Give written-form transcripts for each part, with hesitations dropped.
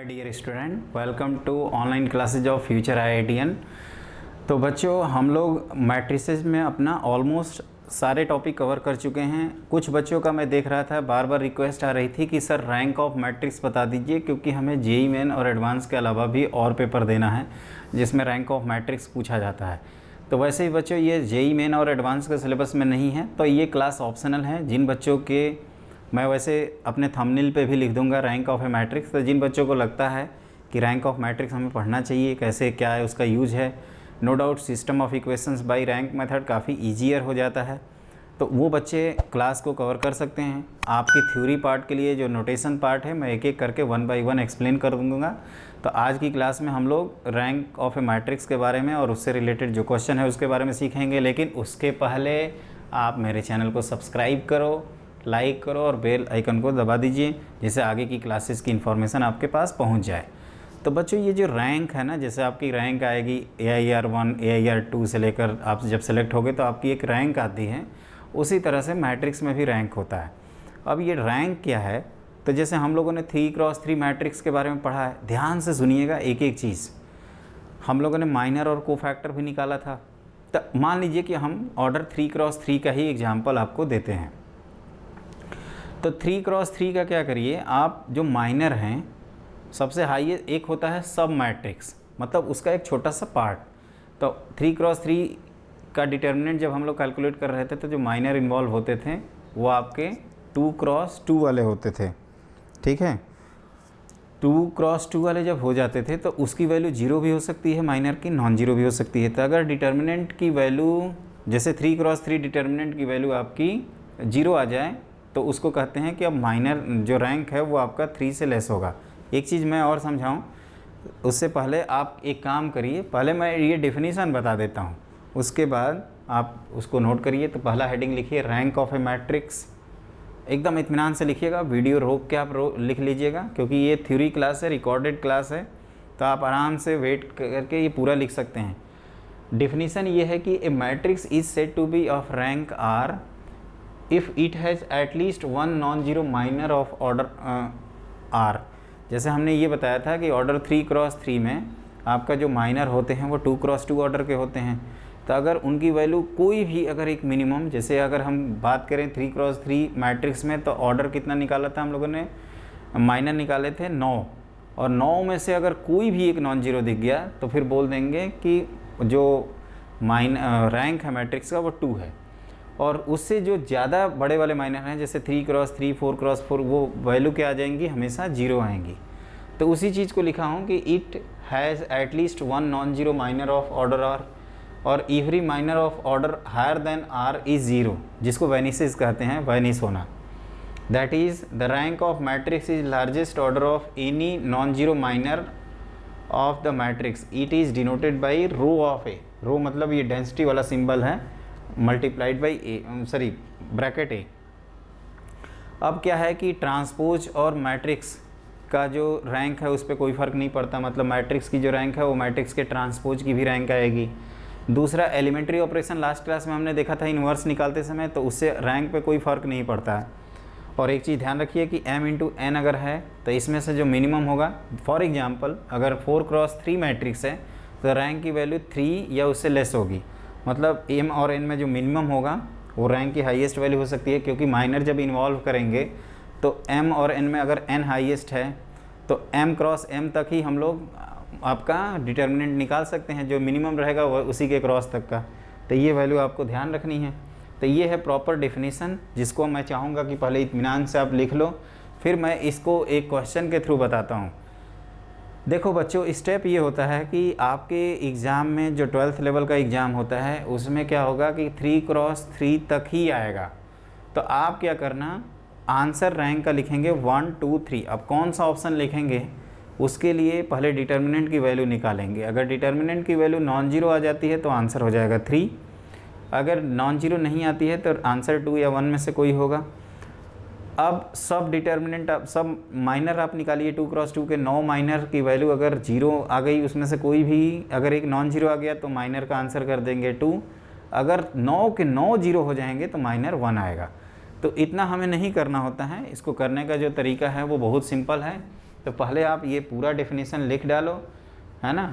Dear student, welcome to online classes of future IITian. तो बच्चों, हम लोग मैट्रिसेस में अपना ऑलमोस्ट सारे टॉपिक कवर कर चुके हैं। कुछ बच्चों का मैं देख रहा था, बार बार रिक्वेस्ट आ रही थी कि सर रैंक ऑफ मैट्रिक्स बता दीजिए, क्योंकि हमें जेईई मेन और एडवांस के अलावा भी और पेपर देना है जिसमें रैंक ऑफ मैट्रिक्स पूछा जाता है। तो वैसे ही बच्चों, ये जेईई मेन और एडवांस के सिलेबस में नहीं है, तो ये क्लास ऑप्शनल है। जिन बच्चों के, मैं वैसे अपने थंबनेल पे भी लिख दूंगा रैंक ऑफ ए मैट्रिक्स, तो जिन बच्चों को लगता है कि रैंक ऑफ मैट्रिक्स हमें पढ़ना चाहिए, कैसे क्या है उसका यूज है, no doubt system of equations by rank method काफ़ी ईजियर हो जाता है, तो वो बच्चे क्लास को कवर कर सकते हैं। आपकी थ्योरी पार्ट के लिए जो नोटेशन पार्ट है, मैं एक एक करके 1 बाय 1 एक्सप्लेन कर दूंगा। तो आज की क्लास में हम लोग रैंक ऑफ ए मैट्रिक्स के बारे में और उससे रिलेटेड जो क्वेश्चन है उसके बारे में सीखेंगे। लेकिन उसके पहले आप मेरे चैनल को सब्सक्राइब करो, लाइक करो और बेल आइकन को दबा दीजिए, जिससे आगे की क्लासेस की इन्फॉर्मेशन आपके पास पहुंच जाए। तो बच्चों, ये जो रैंक है ना, जैसे आपकी रैंक आएगी AIR1 AIR2 से लेकर आप जब सेलेक्ट होगे तो आपकी एक रैंक आती है, उसी तरह से मैट्रिक्स में भी रैंक होता है। अब ये रैंक क्या है, तो जैसे हम लोगों ने 3x3 मैट्रिक्स के बारे में पढ़ा है, ध्यान से सुनिएगा एक एक चीज़। हम लोगों ने माइनर और कोफैक्टर भी निकाला था। तो मान लीजिए कि हम ऑर्डर 3x3 का ही एग्जाम्पल आपको देते हैं। तो 3x3 का क्या करिए, आप जो माइनर हैं, सबसे हाई एक होता है सब मैट्रिक्स, मतलब उसका एक छोटा सा पार्ट। तो 3x3 का डिटर्मिनेंट जब हम लोग कैलकुलेट कर रहे थे, तो जो माइनर इन्वॉल्व होते थे वो आपके 2x2 वाले होते थे, ठीक है। 2x2 वाले जब हो जाते थे तो उसकी वैल्यू 0 भी हो सकती है, माइनर की नॉन जीरो भी हो सकती है। तो अगर डिटर्मिनेंट की वैल्यू, जैसे 3x3 डिटर्मिनेंट की वैल्यू आपकी 0 आ जाए, तो उसको कहते हैं कि अब माइनर जो रैंक है वो आपका 3 से लेस होगा। एक चीज़ मैं और समझाऊं उससे पहले आप एक काम करिए, पहले मैं ये डेफिनेशन बता देता हूं, उसके बाद आप उसको नोट करिए। तो पहला हेडिंग लिखिए रैंक ऑफ ए मैट्रिक्स, एकदम इत्मीनान से लिखिएगा, वीडियो रोक के आप लिख लीजिएगा, क्योंकि ये थ्योरी क्लास है, रिकॉर्डेड क्लास है, तो आप आराम से वेट करके ये पूरा लिख सकते हैं। डेफिनेशन ये है कि A matrix is said to be of rank R if it has at least one non zero minor of order R. जैसे हमने ये बताया था कि ऑर्डर 3x3 में आपका जो माइनर होते हैं वो 2x2 ऑर्डर के होते हैं। तो अगर उनकी वैल्यू कोई भी, अगर एक मिनिमम, जैसे अगर हम बात करें 3x3 मैट्रिक्स में, तो ऑर्डर कितना निकाला था हम लोगों ने, माइनर निकाले थे 9, और 9 में से अगर कोई भी एक नॉन जीरो दिख गया तो फिर बोल देंगे कि जो रैंक है मैट्रिक्स का वो 2 है। और उससे जो ज़्यादा बड़े वाले माइनर हैं, जैसे 3x3 4x4, वो वैल्यू क्या आ जाएंगी, हमेशा 0 आएंगी। तो उसी चीज़ को लिखा हूँ कि it has at least one non zero minor of order R, और every minor of order higher than R is 0, जिसको वेनिसेस कहते हैं, वेनिस होना। That is the rank of matrix is largest order of any non zero minor of the matrix. It is denoted by rho of A, rho मतलब ये density वाला symbol है, multiplied by A, sorry bracket A. अब क्या है कि transpose और matrix का जो रैंक है उस पर कोई फ़र्क नहीं पड़ता, मतलब मैट्रिक्स की जो रैंक है वो मैट्रिक्स के ट्रांसपोज की भी रैंक आएगी। दूसरा, एलिमेंट्री ऑपरेशन लास्ट क्लास में हमने देखा था इन्वर्स निकालते समय, तो उससे रैंक पे कोई फ़र्क नहीं पड़ता है। और एक चीज़ ध्यान रखिए कि m/n अगर है तो इसमें से जो मिनिमम होगा, फॉर एग्जांपल अगर 4x3 मैट्रिक्स है तो रैंक की वैल्यू 3 या उससे लेस होगी, मतलब m और n में जो मिनिमम होगा वो रैंक की हाईएस्ट वैल्यू हो सकती है, क्योंकि माइनर जब इन्वॉल्व करेंगे तो m और n में अगर n हाईएस्ट है तो m×m तक ही हम लोग आपका डिटर्मिनेंट निकाल सकते हैं, जो मिनिमम रहेगा वो उसी के क्रॉस तक का। तो ये वैल्यू आपको ध्यान रखनी है। तो ये है प्रॉपर डेफिनेशन, जिसको मैं चाहूँगा कि पहले इत्मीनान से आप लिख लो, फिर मैं इसको एक क्वेश्चन के थ्रू बताता हूँ। देखो बच्चों, स्टेप ये होता है कि आपके एग्ज़ाम में जो 12th लेवल का एग्ज़ाम होता है उसमें क्या होगा कि 3x3 तक ही आएगा। तो आप क्या करना, आंसर रैंक का लिखेंगे 1 2 3। अब कौन सा ऑप्शन लिखेंगे उसके लिए पहले डिटर्मिनेंट की वैल्यू निकालेंगे। अगर डिटर्मिनेंट की वैल्यू नॉन जीरो आ जाती है तो आंसर हो जाएगा 3, अगर नॉन जीरो नहीं आती है तो आंसर 2 या 1 में से कोई होगा। अब सब डिटर्मिनेंट, सब माइनर आप निकालिए, 2x2 के 9 माइनर की वैल्यू अगर 0 आ गई, उसमें से कोई भी अगर एक नॉन जीरो आ गया तो माइनर का आंसर कर देंगे 2, अगर 9 के 9 जीरो हो जाएंगे तो माइनर 1 आएगा। तो इतना हमें नहीं करना होता है, इसको करने का जो तरीका है वो बहुत सिंपल है। तो पहले आप ये पूरा डेफिनेशन लिख डालो, है ना,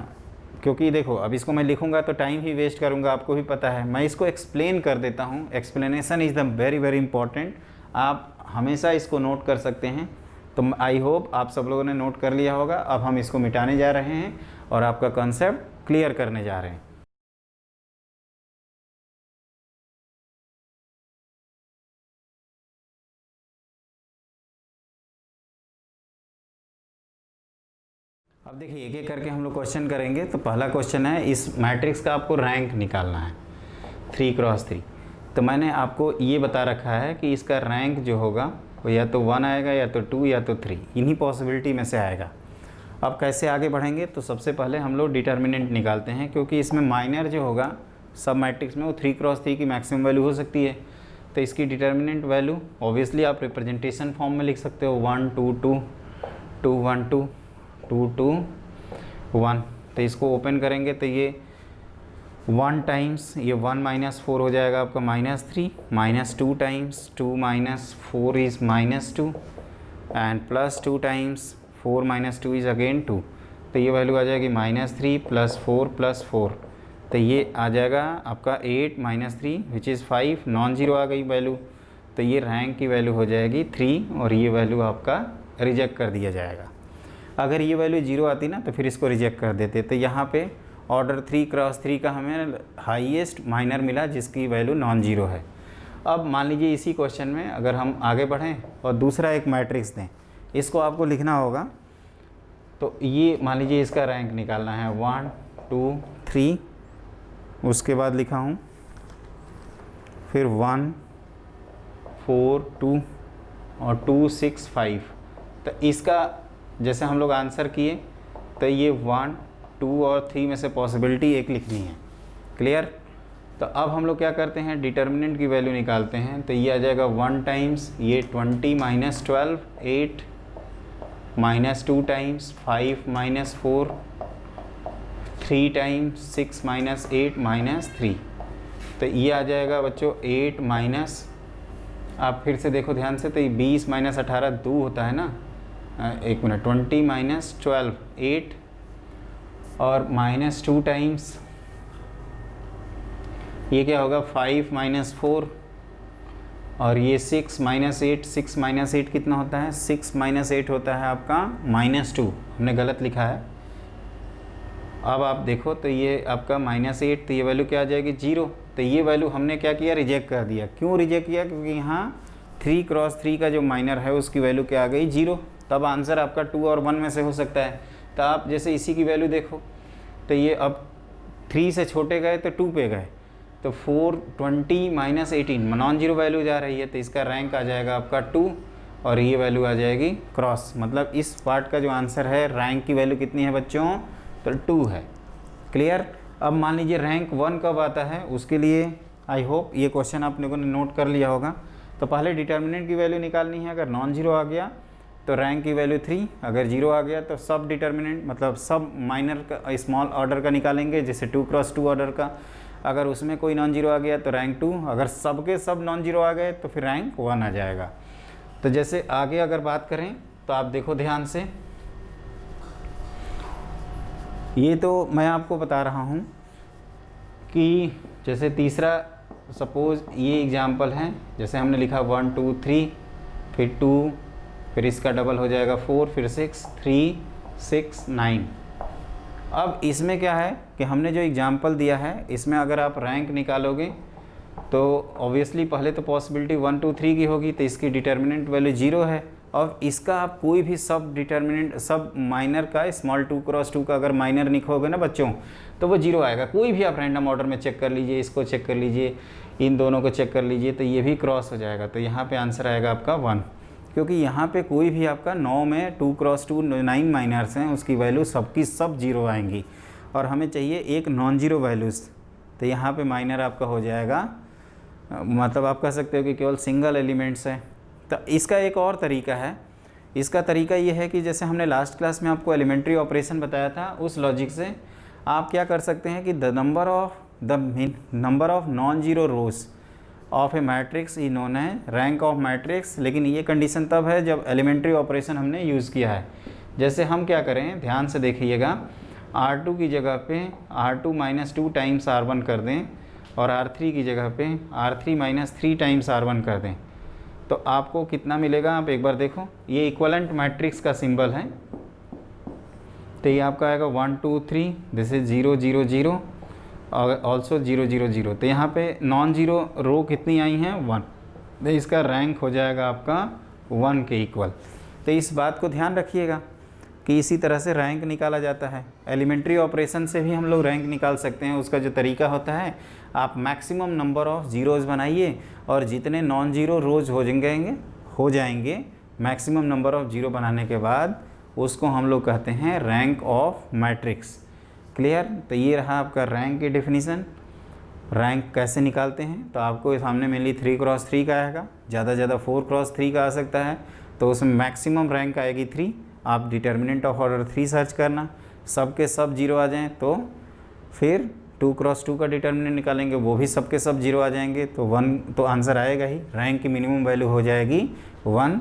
क्योंकि देखो अब इसको मैं लिखूंगा तो टाइम ही वेस्ट करूंगा, आपको भी पता है। मैं इसको एक्सप्लेन कर देता हूँ, explanation is the very very important. आप हमेशा इसको नोट कर सकते हैं। तो आई होप आप सब लोगों ने नोट कर लिया होगा। अब हम इसको मिटाने जा रहे हैं और आपका कॉन्सेप्ट क्लियर करने जा रहे हैं। अब देखिए एक एक करके हम लोग क्वेश्चन करेंगे। तो पहला क्वेश्चन है, इस मैट्रिक्स का आपको रैंक निकालना है 3x3। तो मैंने आपको ये बता रखा है कि इसका रैंक जो होगा वो या तो 1 आएगा, या तो 2, या तो 3, इन्हीं पॉसिबिलिटी में से आएगा। अब कैसे आगे बढ़ेंगे, तो सबसे पहले हम लोग डिटर्मिनेंट निकालते हैं, क्योंकि इसमें माइनर जो होगा सब मैट्रिक्स में वो 3x3 की मैक्सिमम वैल्यू हो सकती है। तो इसकी डिटर्मिनेंट वैल्यू ऑब्वियसली आप रिप्रेजेंटेशन फॉर्म में लिख सकते हो, 1 2 2 2 1 2 2 2 1। तो इसको ओपन करेंगे तो ये 1 टाइम्स ये 1 माइनस 4 हो जाएगा आपका -3, -2 times 2 minus 4 is -2, and +2 times 4 minus 2 is again 2। तो ये वैल्यू आ जाएगी -3 + 4 + 4। तो ये आ जाएगा आपका 8 - 3 विच इज़ 5, नॉन ज़ीरो आ गई वैल्यू। तो ये रैंक की वैल्यू हो जाएगी 3, और ये वैल्यू आपका रिजेक्ट कर दिया जाएगा। अगर ये वैल्यू 0 आती ना तो फिर इसको रिजेक्ट कर देते। तो यहाँ पे ऑर्डर 3x3 का हमें हाईएस्ट माइनर मिला जिसकी वैल्यू नॉन ज़ीरो है। अब मान लीजिए इसी क्वेश्चन में अगर हम आगे बढ़ें और दूसरा एक मैट्रिक्स दें, इसको आपको लिखना होगा। तो ये मान लीजिए इसका रैंक निकालना है 1 2 3, उसके बाद लिखा हूँ फिर 1 4 2 और 2 6 5। तो इसका जैसे हम लोग आंसर किए तो ये 1 2 और 3 में से पॉसिबिलिटी एक लिखनी है। क्लियर। तो अब हम लोग क्या करते हैं, डिटर्मिनेंट की वैल्यू निकालते हैं। तो ये आ जाएगा 1 टाइम्स ये 20 - 12 8, -2 टाइम्स 5 - 4, 3 टाइम्स 6 - 8 -3। तो ये आ जाएगा बच्चों 8 माइनस, आप फिर से देखो ध्यान से, तो ये 20 - 18 2 होता है ना, एक मिनट, 20 - 12 8, और -2 टाइम्स ये क्या होगा 5 - 4, और ये 6 - 8, 6 - 8 कितना होता है, 6 - 8 होता है आपका -2, हमने गलत लिखा है। अब आप देखो तो ये आपका -8, तो ये वैल्यू क्या आ जाएगी 0। तो ये वैल्यू हमने क्या किया, रिजेक्ट कर दिया। क्यों रिजेक्ट किया, क्योंकि यहाँ 3x3 का जो माइनर है उसकी वैल्यू क्या आ गई 0। तब आंसर आपका 2 और 1 में से हो सकता है। तो आप जैसे इसी की वैल्यू देखो, तो ये अब 3 से छोटे गए तो 2 पे गए, तो 420 - 18 नॉन जीरो वैल्यू जा रही है। तो इसका रैंक आ जाएगा आपका 2, और ये वैल्यू आ जाएगी क्रॉस। मतलब इस पार्ट का जो आंसर है, रैंक की वैल्यू कितनी है बच्चों, तो 2 है। क्लियर। अब मान लीजिए रैंक 1 कब आता है, उसके लिए आई होप ये क्वेश्चन आप लोगों ने नोट कर लिया होगा। तो पहले डिटर्मिनेंट की वैल्यू निकालनी है। अगर नॉन जीरो आ गया तो रैंक की वैल्यू 3, अगर 0 आ गया तो सब डिटर्मिनेंट मतलब सब माइनर का स्मॉल ऑर्डर का निकालेंगे, जैसे 2x2 ऑर्डर का। अगर उसमें कोई नॉन जीरो आ गया तो रैंक 2, अगर सबके सब नॉन जीरो आ गए तो फिर रैंक 1 आ जाएगा। तो जैसे आगे अगर बात करें तो आप देखो ध्यान से, ये तो मैं आपको बता रहा हूँ कि जैसे तीसरा सपोज़ ये एग्जाम्पल है, जैसे हमने लिखा 1 2 3, फिर 2, फिर इसका डबल हो जाएगा 4, फिर 6 3 6 9। अब इसमें क्या है कि हमने जो एग्जाम्पल दिया है, इसमें अगर आप रैंक निकालोगे तो ऑब्वियसली पहले तो पॉसिबिलिटी 1 2 3 की होगी, तो इसकी डिटर्मिनेंट वैल्यू 0 है। और इसका आप कोई भी सब डिटर्मिनेंट सब माइनर का स्मॉल 2x2 का अगर माइनर लिखोगे ना बच्चों, तो वो 0 आएगा। कोई भी आप रैंडम ऑर्डर में चेक कर लीजिए, इसको चेक कर लीजिए, इन दोनों को चेक कर लीजिए, तो ये भी क्रॉस हो जाएगा। तो यहाँ पे आंसर आएगा आपका 1, क्योंकि यहाँ पे कोई भी आपका 9 में 2x2 9 माइनर्स हैं, उसकी वैल्यू सबकी सब 0 आएंगी, और हमें चाहिए एक नॉन जीरो वैल्यूज़। तो यहाँ पे माइनर आपका हो जाएगा, मतलब आप कह सकते हो कि केवल सिंगल एलिमेंट्स है। तो इसका एक और तरीका है, इसका तरीका ये है कि जैसे हमने लास्ट क्लास में आपको एलिमेंट्री ऑपरेशन बताया था, उस लॉजिक से आप क्या कर सकते हैं कि the number of non zero rose of A matrix E known है रैंक ऑफ मैट्रिक्स। लेकिन ये कंडीशन तब है जब एलिमेंट्री ऑपरेशन हमने यूज़ किया है। जैसे हम क्या करें, ध्यान से देखिएगा, R2 की जगह पे R2 माइनस 2 टाइम्स R1 कर दें और R3 की जगह पे R3 माइनस 3 टाइम्स R1 कर दें, तो आपको कितना मिलेगा आप एक बार देखो। ये इक्वलेंट मैट्रिक्स का सिंबल है, तो ये आपका आएगा 1 2 3, दिस इज 0 0 0 और ऑल्सो 0 0 0। तो यहाँ पे नॉन जीरो रो कितनी आई हैं, 1, तो इसका रैंक हो जाएगा आपका 1 के इक्वल। तो इस बात को ध्यान रखिएगा कि इसी तरह से रैंक निकाला जाता है। एलिमेंट्री ऑपरेशन से भी हम लोग रैंक निकाल सकते हैं। उसका जो तरीका होता है, आप मैक्सिमम नंबर ऑफ़ ज़ीरोज़ बनाइए और जितने नॉन ज़ीरो रोज़ हो जाएंगे मैक्सिमम नंबर ऑफ़ ज़ीरो बनाने के बाद उसको हम लोग कहते हैं रैंक ऑफ मैट्रिक्स। क्लियर? तो ये रहा आपका रैंक की डेफिनीसन। रैंक कैसे निकालते हैं, तो आपको सामने मेनली 3 क्रॉस 3 का आएगा, ज़्यादा से ज़्यादा 4 क्रॉस 3 का आ सकता है, तो उसमें मैक्सिमम रैंक आएगी 3। आप डिटर्मिनेंट ऑफ ऑर्डर 3 सर्च करना, सब के सब जीरो आ जाएं तो फिर 2 क्रॉस 2 का डिटर्मिनेंट निकालेंगे, वो भी सब के सब जीरो आ जाएंगे तो 1 तो आंसर आएगा ही। रैंक की मिनिमम वैल्यू हो जाएगी 1।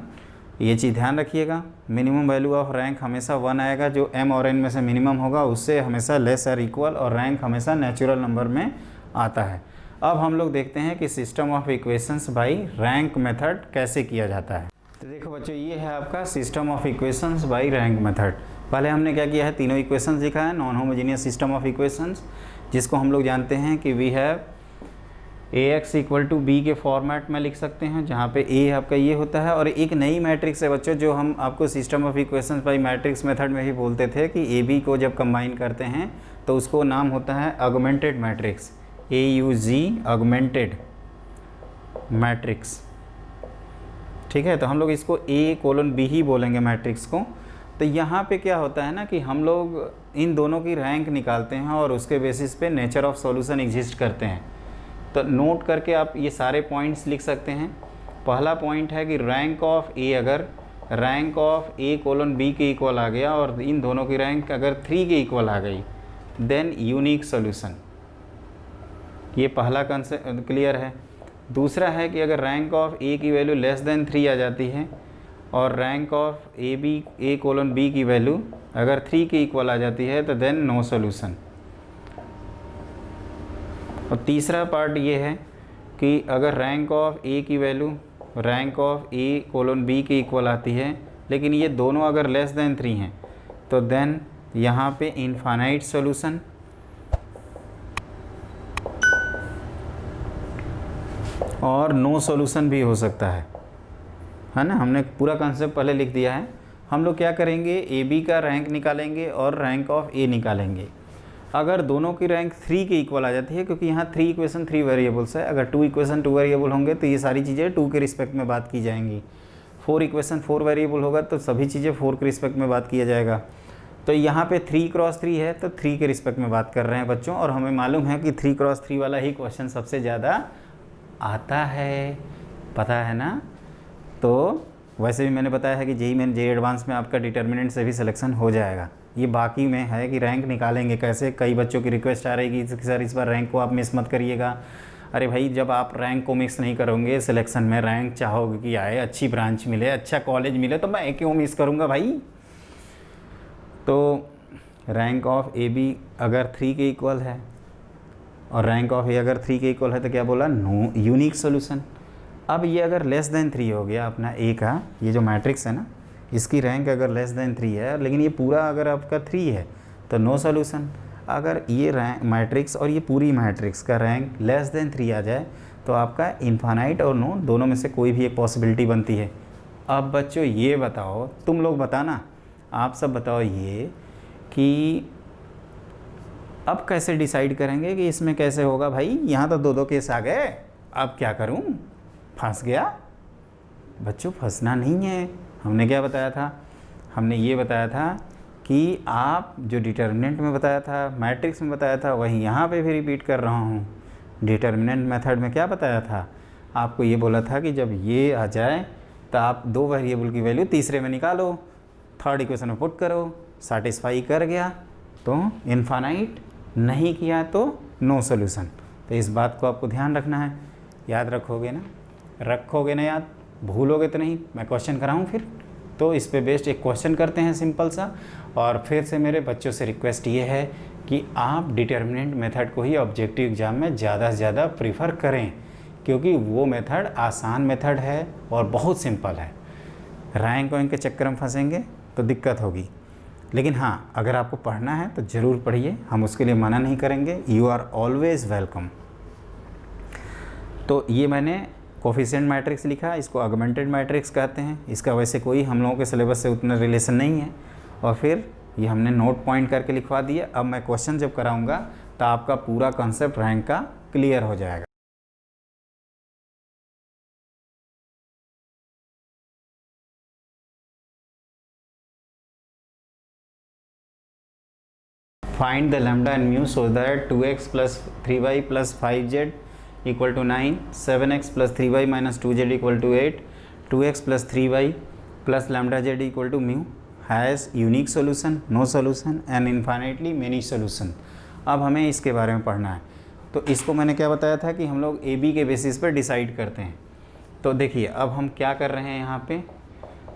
ये चीज़ ध्यान रखिएगा, मिनिमम वैल्यू ऑफ रैंक हमेशा 1 आएगा, जो m और n में से मिनिमम होगा उससे हमेशा लेस और इक्वल, और रैंक हमेशा नेचुरल नंबर में आता है। अब हम लोग देखते हैं कि system of equations by rank method कैसे किया जाता है। तो देखो बच्चों, ये है आपका system of equations by rank method. पहले हमने क्या किया है, तीनों इक्वेशंस लिखा है, non homogeneous system of equations, जिसको हम लोग जानते हैं कि we have AX equal to B के फॉर्मेट में लिख सकते हैं, जहाँ पे A आपका ये होता है। और एक नई मैट्रिक्स है बच्चों, जो हम आपको system of equations bye matrix method में ही बोलते थे कि AB को जब कंबाइन करते हैं तो उसको नाम होता है augmented matrix, AUG augmented matrix. ठीक है, तो हम लोग इसको A:B ही बोलेंगे मैट्रिक्स को। तो यहाँ पे क्या होता है ना कि हम लोग इन दोनों की रैंक निकालते हैं और उसके बेसिस पे नेचर ऑफ सॉल्यूशन एग्जिस्ट करते हैं। तो नोट करके आप ये सारे पॉइंट्स लिख सकते हैं। पहला पॉइंट है कि रैंक ऑफ A अगर रैंक ऑफ A:B के इक्वल आ गया और इन दोनों की रैंक अगर 3 के इक्वल आ गई, देन यूनिक सॉल्यूशन। ये पहला कंसेप्ट क्लियर है। दूसरा है कि अगर रैंक ऑफ A की वैल्यू लेस देन 3 आ जाती है और रैंक ऑफ A:B की वैल्यू अगर 3 के इक्वल आ जाती है, तो देन नो सॉल्यूशन। और तीसरा पार्ट ये है कि अगर रैंक ऑफ A की वैल्यू रैंक ऑफ A:B के इक्वल आती है, लेकिन ये दोनों अगर लेस देन 3 हैं, तो देन यहाँ पे इनफाइनाइट सॉल्यूशन। और नो सॉल्यूशन भी हो सकता है ना। हमने पूरा कॉन्सेप्ट पहले लिख दिया है। हम लोग क्या करेंगे, AB का रैंक निकालेंगे और रैंक ऑफ A निकालेंगे। अगर दोनों की रैंक 3 के इक्वल आ जाती है, क्योंकि यहाँ 3 इक्वेशन 3 वेरिएबल्स है, अगर 2 इक्वेशन 2 वेरिएबल होंगे तो ये सारी चीज़ें 2 के रिस्पेक्ट में बात की जाएंगी। 4 इक्वेशन 4 वेरिएबल होगा तो सभी चीज़ें 4 के रिस्पेक्ट में बात किया जाएगा। तो यहाँ पे 3 क्रॉस 3 है तो 3 के रिस्पेक्ट में बात कर रहे हैं बच्चों, और हमें मालूम है कि 3 क्रॉस 3 वाला ही क्वेश्चन सबसे ज़्यादा आता है, पता है ना। तो वैसे भी मैंने बताया है कि JEE एडवांस में आपका डिटर्मिनेंट से भी सिलेक्शन हो जाएगा। ये बाकी में है कि रैंक निकालेंगे कैसे। कई बच्चों की रिक्वेस्ट आ रही कि सर इस बार रैंक को आप मिस मत करिएगा। अरे भाई, जब आप रैंक को मिस नहीं करोगे सिलेक्शन में, रैंक चाहोगे कि आए, अच्छी ब्रांच मिले, अच्छा कॉलेज मिले, तो मैं क्यों मिस करूँगा भाई। तो रैंक ऑफ AB अगर 3 के इक्वल है और रैंक ऑफ A अगर 3 के इक्वल है तो क्या बोला, नो यूनिक सोल्यूशन। अब ये अगर लेस देन 3 हो गया अपना A का, ये जो मैट्रिक्स है ना, इसकी रैंक अगर लेस देन 3 है, लेकिन ये पूरा अगर आपका 3 है तो नो सॉल्यूशन। अगर ये रैंक मैट्रिक्स और ये पूरी मैट्रिक्स का रैंक लेस देन 3 आ जाए तो आपका इनफाइनाइट और नो दोनों में से कोई भी एक पॉसिबिलिटी बनती है। अब बच्चों ये बताओ, तुम लोग बताना, आप सब बताओ ये कि अब कैसे डिसाइड करेंगे कि इसमें कैसे होगा। भाई यहाँ तो 2-2 केस आ गए, अब क्या करूँ, फंस गया। बच्चों फंसना नहीं है। हमने क्या बताया था, हमने ये बताया था कि आप जो डिटर्मिनेंट में बताया था, मैट्रिक्स में बताया था, वही यहाँ पे भी रिपीट कर रहा हूँ। डिटर्मिनेंट मेथड में क्या बताया था, आपको ये बोला था कि जब ये आ जाए तो आप 2 वेरिएबल की वैल्यू तीसरे में निकालो, थर्ड इक्वेशन में पुट करो, सेटिस्फाई कर गया तो इनफाइनाइट, नहीं किया तो नो सॉल्यूशन। तो इस बात को आपको ध्यान रखना है। याद रखोगे ना, रखोगे ना याद, भूलोगे तो नहीं। मैं क्वेश्चन कराऊँ फिर, तो इस पे बेस्ड एक क्वेश्चन करते हैं सिंपल सा। और फिर से मेरे बच्चों से रिक्वेस्ट ये है कि आप डिटर्मिनेंट मेथड को ही ऑब्जेक्टिव एग्ज़ाम में ज़्यादा से ज़्यादा प्रीफर करें, क्योंकि वो मेथड आसान मेथड है और बहुत सिंपल है। रैंक वैंक के चक्कर में फंसेंगे तो दिक्कत होगी। लेकिन हाँ, अगर आपको पढ़ना है तो ज़रूर पढ़िए, हम उसके लिए मना नहीं करेंगे। You are always welcome. तो ये मैंने कोफिशिएंट मैट्रिक्स लिखा, इसको ऑगमेंटेड मैट्रिक्स कहते हैं। इसका वैसे कोई हम लोगों के सिलेबस से उतना रिलेशन नहीं है। और फिर ये हमने नोट पॉइंट करके लिखवा दिया। अब मैं क्वेश्चन जब कराऊंगा तो आपका पूरा कॉन्सेप्ट रैंक का क्लियर हो जाएगा। Find the lambda and mu so that 2x plus 3y plus 5z equal to 9, 7x plus 3y minus 2z equal to 8, 2x plus 3y plus lambda z equal to mu has unique solution, no solution and infinitely many solution। अब हमें इसके बारे में पढ़ना है। तो इसको मैंने क्या बताया था कि हम लोग ए बी के बेसिस पर डिसाइड करते हैं। तो देखिए अब हम क्या कर रहे हैं यहाँ पे,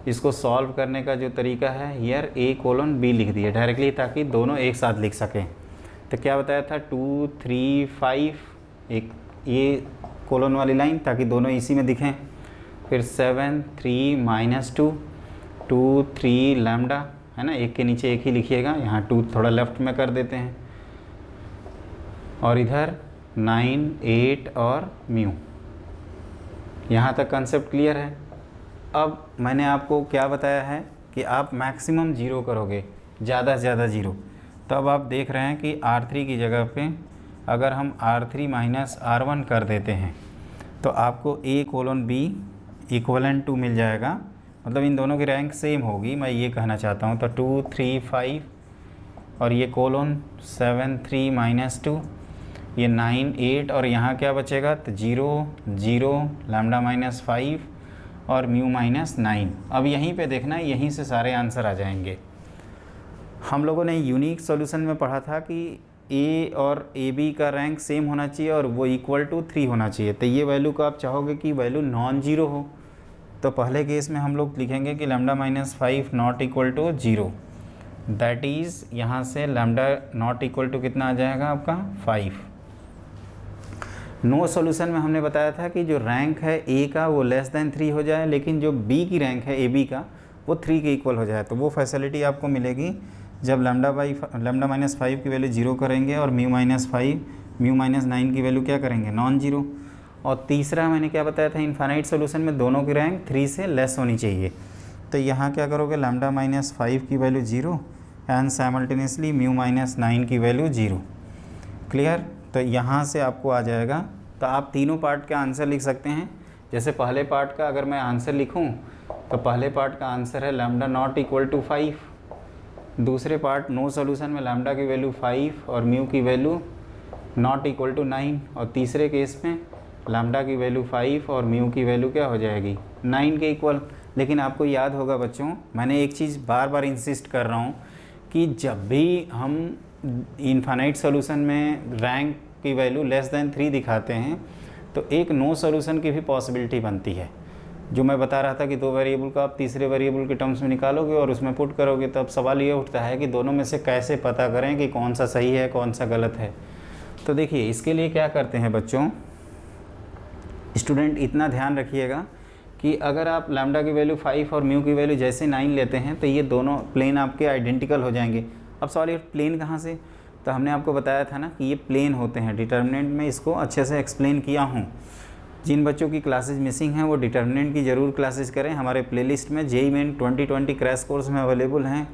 इसको सॉल्व करने का जो तरीका है, हियर ए कोलन बी लिख दिए डायरेक्टली ताकि दोनों एक साथ लिख सकें। तो क्या बताया था 2 3 5, एक ये कोलन वाली लाइन ताकि दोनों इसी में दिखें। फिर 7 3 -2 2 3 लैम्डा, है ना, एक के नीचे एक ही लिखिएगा। यहाँ 2 थोड़ा लेफ्ट में कर देते हैं। और इधर 9 8 और म्यू। यहाँ तक कंसेप्ट क्लियर है। अब मैंने आपको क्या बताया है कि आप मैक्सिमम 0 करोगे, ज़्यादा से ज़्यादा 0। तो अब आप देख रहे हैं कि R3 की जगह पे अगर हम R3 माइनस R1 कर देते हैं तो आपको A colon B equivalent to मिल जाएगा। मतलब इन दोनों की रैंक सेम होगी, मैं ये कहना चाहता हूँ। तो 2 3 5 और ये कोलन 7 3 -2, ये 9 8 और यहाँ क्या बचेगा तो 0 0 लैम्डा -5 और म्यू -9। अब यहीं पे देखना है, यहीं से सारे आंसर आ जाएंगे। हम लोगों ने यूनिक सॉल्यूशन में पढ़ा था कि ए और ए बी का रैंक सेम होना चाहिए और वो इक्वल टू 3 होना चाहिए। तो ये वैल्यू को आप चाहोगे कि वैल्यू नॉन जीरो हो, तो पहले केस में हम लोग लिखेंगे कि lambda -5 not equal to 0। That is यहाँ से लैम्डा नॉट इक्वल टू कितना आ जाएगा आपका 5। नो सॉल्यूशन में हमने बताया था कि जो रैंक है ए का वो लेस देन 3 हो जाए, लेकिन जो बी की रैंक है ए बी का वो 3 के इक्वल हो जाए। तो वो फैसिलिटी आपको मिलेगी जब लैम्डा -5 की वैल्यू 0 करेंगे और म्यू -5 म्यू -9 की वैल्यू क्या करेंगे, नॉन जीरो। और तीसरा मैंने क्या बताया था, इनफाइनाइट सॉल्यूशन में दोनों की रैंक 3 से लेस होनी चाहिए। तो यहाँ क्या करोगे, लैम्डा -5 की वैल्यू 0 एंड साइमल्टेनियसली म्यू -9 की वैल्यू 0। क्लियर। तो यहाँ से आपको आ जाएगा। तो आप तीनों पार्ट का आंसर लिख सकते हैं। जैसे पहले पार्ट का अगर मैं आंसर लिखूँ तो पहले पार्ट का आंसर है लैम्डा नॉट इक्वल टू 5। दूसरे पार्ट नो सॉल्यूशन में लैम्डा की वैल्यू 5 और म्यू की वैल्यू नॉट इक्वल टू 9। और तीसरे केस में लैम्डा की वैल्यू 5 और म्यू की वैल्यू क्या हो जाएगी, 9 के इक्वल। लेकिन आपको याद होगा बच्चों, मैंने एक चीज़ बार बार इंसिस्ट कर रहा हूँ कि जब भी हम इनफाइनाइट सॉल्यूशन में रैंक की वैल्यू लेस देन 3 दिखाते हैं तो एक नो सॉल्यूशन की भी पॉसिबिलिटी बनती है। जो मैं बता रहा था कि 2 वेरिएबल का आप तीसरे वेरिएबल के टर्म्स में निकालोगे और उसमें पुट करोगे, तो अब सवाल ये उठता है कि दोनों में से कैसे पता करें कि कौन सा सही है कौन सा गलत है। तो देखिए इसके लिए क्या करते हैं बच्चों, स्टूडेंट इतना ध्यान रखिएगा कि अगर आप लैम्डा की वैल्यू 5 और म्यू की वैल्यू जैसे 9 लेते हैं तो ये दोनों प्लेन आपके आइडेंटिकल हो जाएंगे। अब सॉरी, प्लेन कहाँ से, तो हमने आपको बताया था ना कि ये प्लेन होते हैं। डिटर्मिनेंट में इसको अच्छे से एक्सप्लेन किया हूँ। जिन बच्चों की क्लासेज मिसिंग हैं वो डिटर्मिनेंट की ज़रूर क्लासेज करें। हमारे प्लेलिस्ट में जेईई मेन 2020 क्रैश कोर्स में अवेलेबल हैं।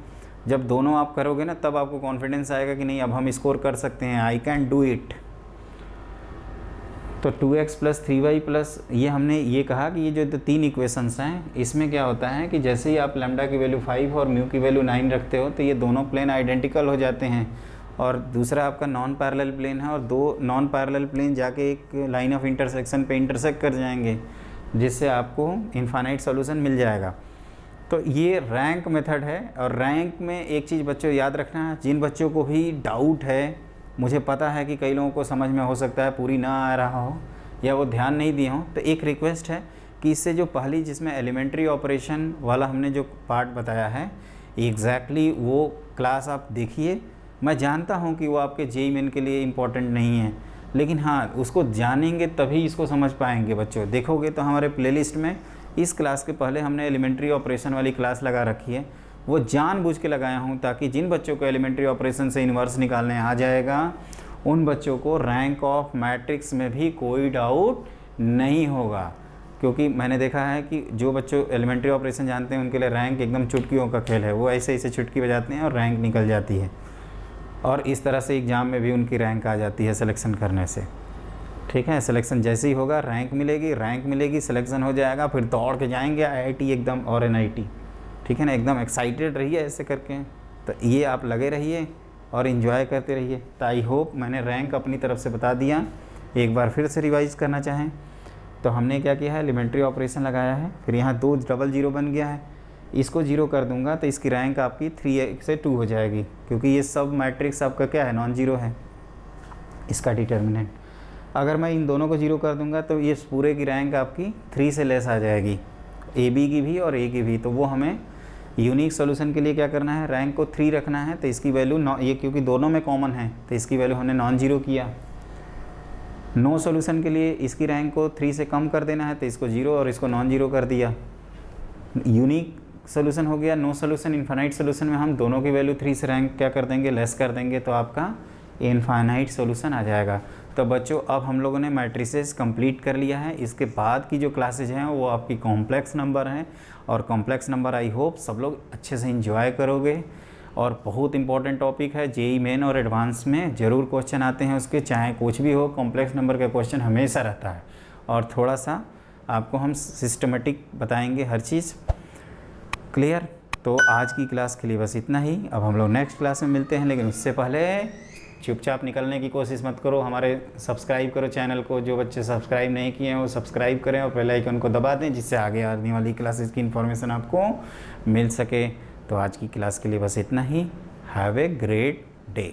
जब दोनों आप करोगे ना तब आपको कॉन्फिडेंस आएगा कि नहीं अब हम स्कोर कर सकते हैं, आई कैन डू इट। तो 2x प्लस 3y प्लस ये हमने ये कहा कि ये जो 3 इक्वेशंस हैं इसमें क्या होता है कि जैसे ही आप लैम्डा की वैल्यू 5 और म्यू की वैल्यू 9 रखते हो तो ये दोनों प्लेन आइडेंटिकल हो जाते हैं। और दूसरा आपका नॉन पैरेलल प्लेन है और 2 नॉन पैरेलल प्लेन जाके एक लाइन ऑफ इंटरसेक्शन पे इंटरसेक्ट कर जाएंगे, जिससे आपको इनफाइनाइट सॉल्यूशन मिल जाएगा। तो ये रैंक मेथड है। और रैंक में एक चीज़ बच्चों याद रखना है, जिन बच्चों को भी डाउट है, मुझे पता है कि कई लोगों को समझ में हो सकता है पूरी ना आ रहा हो या वो ध्यान नहीं दिए हों, तो एक रिक्वेस्ट है कि इससे जो पहली जिसमें एलिमेंट्री ऑपरेशन वाला हमने जो पार्ट बताया है, एग्जैक्टली वो क्लास आप देखिए। मैं जानता हूँ कि वो आपके जेईई मेन के लिए इम्पोर्टेंट नहीं है, लेकिन हाँ उसको जानेंगे तभी इसको समझ पाएंगे बच्चों। देखोगे तो हमारे प्लेलिस्ट में इस क्लास के पहले हमने एलिमेंट्री ऑपरेशन वाली क्लास लगा रखी है, वो जानबूझ के लगाया हूँ ताकि जिन बच्चों को एलिमेंट्री ऑपरेशन से इन्वर्स निकालने आ जाएगा उन बच्चों को रैंक ऑफ मैट्रिक्स में भी कोई डाउट नहीं होगा। क्योंकि मैंने देखा है कि जो बच्चों एलिमेंट्री ऑपरेशन जानते हैं उनके लिए रैंक एकदम चुटकियों का खेल है, वो ऐसे ऐसे चुटकी बजाते हैं और रैंक निकल जाती है, और इस तरह से एग्ज़ाम में भी उनकी रैंक आ जाती है सिलेक्शन करने से। ठीक है, सिलेक्शन जैसे ही होगा रैंक मिलेगी, सिलेक्शन हो जाएगा, फिर दौड़ के जाएंगे आईआईटी एकदम और एनआईटी। ठीक है ना, एकदम एक्साइटेड रहिए ऐसे करके। तो ये आप लगे रहिए और इन्जॉय करते रहिए। तो आई होप मैंने रैंक अपनी तरफ से बता दिया। एक बार फिर से रिवाइज करना चाहें तो हमने क्या किया है, एलिमेंट्री ऑपरेशन लगाया है, फिर यहाँ 2 डबल जीरो बन गया है, इसको जीरो कर दूंगा तो इसकी रैंक आपकी 3 से 2 हो जाएगी, क्योंकि ये सब मैट्रिक्स आपका क्या है, नॉन जीरो है इसका डिटर्मिनेंट। अगर मैं इन दोनों को जीरो कर दूंगा तो ये पूरे की रैंक आपकी 3 से लेस आ जाएगी, ए बी की भी और ए की भी। तो वो हमें यूनिक सोल्यूशन के लिए क्या करना है, रैंक को 3 रखना है। तो इसकी वैल्यू ये क्योंकि दोनों में कॉमन है तो इसकी वैल्यू हमने नॉन जीरो किया। नो सोल्यूशन के लिए इसकी रैंक को 3 से कम कर देना है तो इसको जीरो और इसको नॉन जीरो कर दिया। यूनिक सोल्यूशन हो गया। नो सोल्यूशन, इनफाइनाइट सोल्यूशन में हम दोनों की वैल्यू 3 से रैंक क्या कर देंगे, लेस कर देंगे, तो आपका इनफाइनाइट सोल्यूशन आ जाएगा। तो बच्चों अब हम लोगों ने मैट्रिसेस कंप्लीट कर लिया है। इसके बाद की जो क्लासेज हैं वो आपकी कॉम्प्लेक्स नंबर हैं, और कॉम्प्लेक्स नंबर आई होप सब लोग अच्छे से इंजॉय करोगे। और बहुत इंपॉर्टेंट टॉपिक है, जेईई मेन और एडवांस में ज़रूर क्वेश्चन आते हैं उसके, चाहे कुछ भी हो, कॉम्प्लेक्स नंबर का क्वेश्चन हमेशा रहता है। और थोड़ा सा आपको हम सिस्टमेटिक बताएंगे हर चीज़। क्लियर? तो आज की क्लास के लिए बस इतना ही। अब हम लोग नेक्स्ट क्लास में मिलते हैं, लेकिन उससे पहले चुपचाप निकलने की कोशिश मत करो। हमारे सब्सक्राइब करो चैनल को, जो बच्चे सब्सक्राइब नहीं किए हैं वो सब्सक्राइब करें और बेल आइकन को दबा दें, जिससे आगे आने वाली क्लासेस की इन्फॉर्मेशन आपको मिल सके। तो आज की क्लास के लिए बस इतना ही। Have a great day.